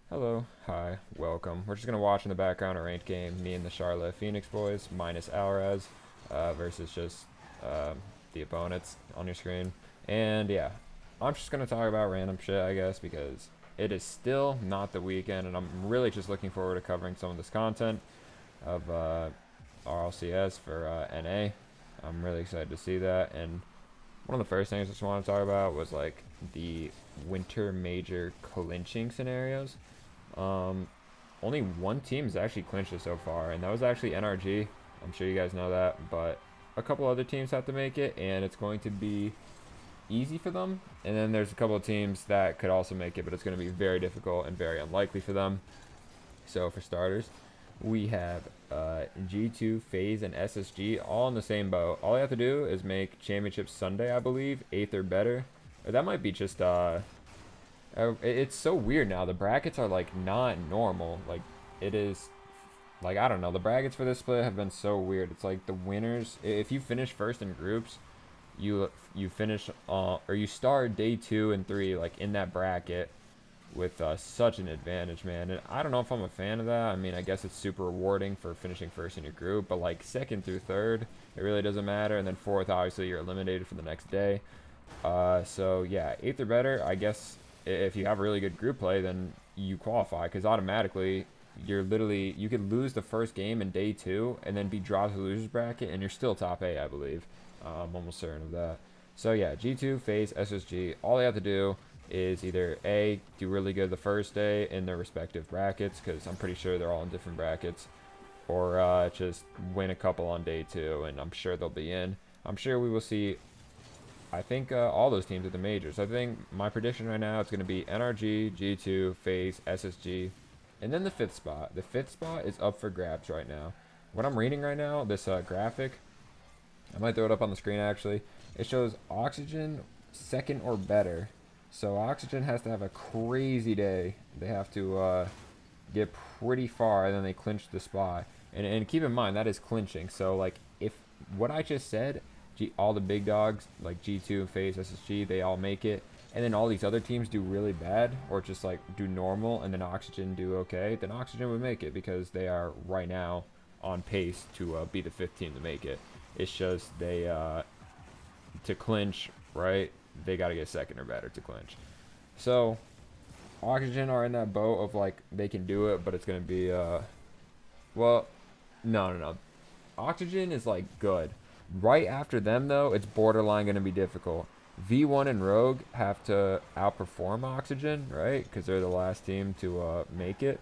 Hello, hi, welcome. We're just gonna watch in the background a ranked game. Me and the Charlotte Phoenix boys minus Alvarez versus just the opponents on your screen. And yeah, I'm just gonna talk about random shit, I guess, because it is still not the weekend, and I'm really just looking forward to covering some of this content of RLCS for NA. I'm really excited to see that, and one of the first things I just want to talk about was like the winter major clinching scenarios. um, Only one team has actually clinched it so far, and that was actually NRG. I'm sure you guys know that, but a couple other teams have to make it, and it's going to be easy for them. And then there's a couple of teams that could also make it, but it's going to be very difficult and very unlikely for them. So for starters, we have G2, FaZe, and SSG all in the same boat. All they have to do is make Championship Sunday, I believe, 8th or better. Or that might be just it's so weird now. The brackets are like not normal. Like it is, like I don't know. The brackets for this split have been so weird. It's like the winners. If you finish first in groups, you finish or you start day 2 and 3 like in that bracket with such an advantage, man. And I don't know if I'm a fan of that. I mean, I guess it's super rewarding for finishing first in your group, but like second through third, it really doesn't matter. And then fourth, obviously, you're eliminated for the next day. So yeah, 8th or better, I guess if you have really good group play, then you qualify because automatically you could lose the first game in day 2 and then be dropped to the losers bracket and you're still top 8, I believe. I'm almost certain of that. So yeah, G2, FaZe, SSG, all they have to do is either A, do really good the first day in their respective brackets, because I'm pretty sure they're all in different brackets, or just win a couple on day 2, and I'm sure they'll be in. I'm sure we will see, I think, all those teams at the majors. I think my prediction right now is going to be NRG, G2, FaZe, SSG, and then the 5th spot. The 5th spot is up for grabs right now. What I'm reading right now, this graphic, I might throw it up on the screen actually. It shows Oxygen second or better. So Oxygen has to have a crazy day. They have to get pretty far, and then they clinch the spot. And keep in mind that is clinching. So like if what I just said, all the big dogs like G2 and FaZe, SSG, they all make it, and then all these other teams do really bad or just like do normal, and then Oxygen do okay, then Oxygen would make it because they are right now on pace to be the 5th team to make it. It's just they to clinch, right? They got to get second or better to clinch. So Oxygen are in that boat of like they can do it, but it's gonna be well, no. Oxygen is like good. Right after them though, it's borderline gonna be difficult. V1 and Rogue have to outperform Oxygen, right? Because they're the last team to make it.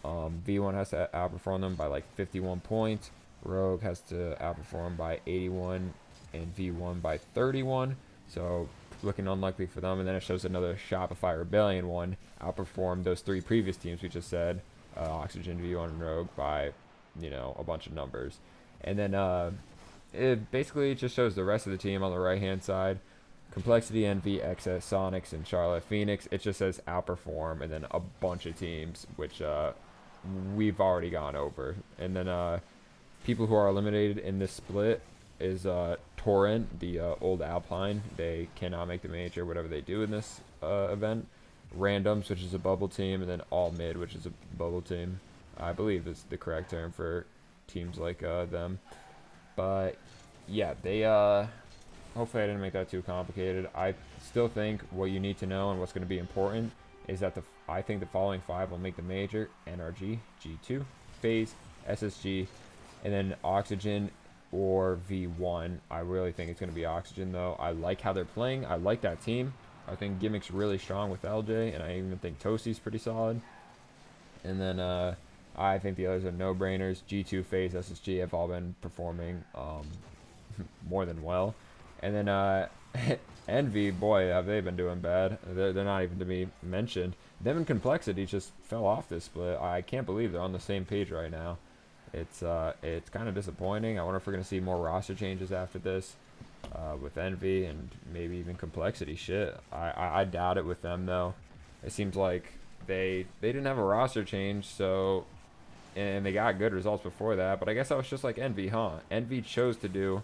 V1 has to outperform them by like 51 points. Rogue has to outperform by 81, and V1 by 31. So looking unlikely for them. And then it shows another Shopify Rebellion one outperformed those 3 previous teams we just said, Oxygen, V1, and Rogue by, a bunch of numbers. And then it basically just shows the rest of the team on the right hand side. Complexity, Envy, XS, Sonics, and Charlotte Phoenix. It just says outperform, and then a bunch of teams, which we've already gone over. And then people who are eliminated in this split is Torrent, the old Alpine. They cannot make the major, whatever they do in this event. Randoms, which is a bubble team, and then All Mid, which is a bubble team. I believe is the correct term for teams like them. But yeah, they hopefully I didn't make that too complicated. I still think what you need to know and what's going to be important is that I think the following 5 will make the major: NRG, G2, FaZe, SSG, and then Oxygen or V1. I really think it's going to be Oxygen though. I like how they're playing. I like that team. I think Gimmick's really strong with LJ, and I even think Toasty's pretty solid. And then I think the others are no-brainers. G2, FaZe, SSG have all been performing more than well. And then Envy, boy, have they been doing bad. They're not even to be mentioned. Them and Complexity just fell off this split. I can't believe they're on the same page right now. It's kind of disappointing. I wonder if we're going to see more roster changes after this with Envy and maybe even Complexity. Shit, I doubt it with them, though. It seems like they didn't have a roster change, so, and they got good results before that, but I guess that was just like Envy, huh? Envy chose to do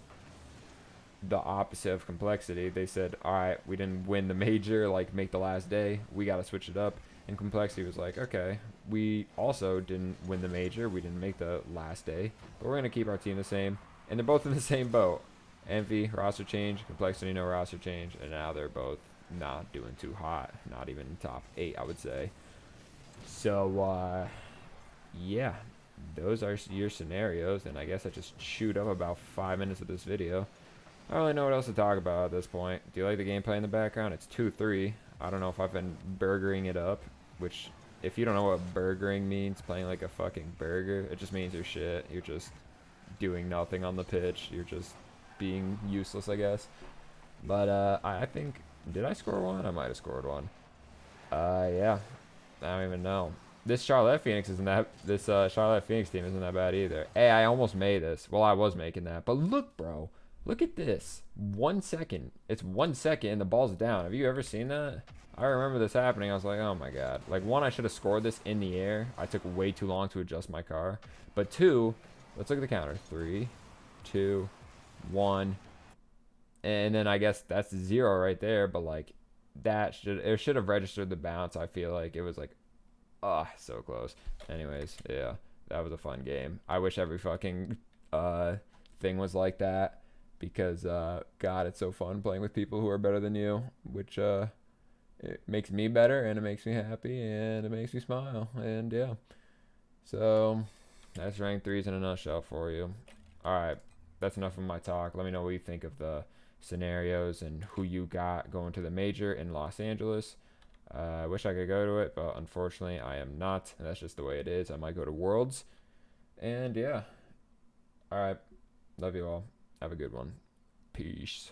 the opposite of Complexity. They said, all right, we didn't win the major, like make the last day, we got to switch it up. And Complexity was like, okay, we also didn't win the major. We didn't make the last day, but we're going to keep our team the same. And they're both in the same boat. Envy, roster change. Complexity, no roster change. And now they're both not doing too hot. Not even top 8, I would say. So, yeah, those are your scenarios. And I guess I just chewed up about 5 minutes of this video. I don't really know what else to talk about at this point. Do you like the gameplay in the background? It's 2-3. I don't know if I've been burgering it up, which, if you don't know what burgering means, playing like a fucking burger, it just means you're shit. You're just doing nothing on the pitch. You're just being useless, I guess. But I think, did I score one? I might have scored one. Yeah, I don't even know. This Charlotte Phoenix isn't that. This Charlotte Phoenix team isn't that bad either. Hey, I almost made this. Well, I was making that, but look, bro. Look at this. 1 second. It's 1 second and the ball's down. Have you ever seen that? I remember this happening. I was like, oh my god. Like, one, I should have scored this in the air. I took way too long to adjust my car. But two, let's look at the counter. 3, 2, 1. And then I guess that's 0 right there. But like, it should have registered the bounce. I feel like it was like, so close. Anyways, yeah, that was a fun game. I wish every fucking thing was like that. Because, God, it's so fun playing with people who are better than you, which it makes me better, and it makes me happy, and it makes me smile, and yeah. So, that's Rank 3s in a nutshell for you. Alright, that's enough of my talk. Let me know what you think of the scenarios and who you got going to the major in Los Angeles. I wish I could go to it, but unfortunately I am not, and that's just the way it is. I might go to Worlds, and yeah. Alright, love you all. Have a good one. Peace.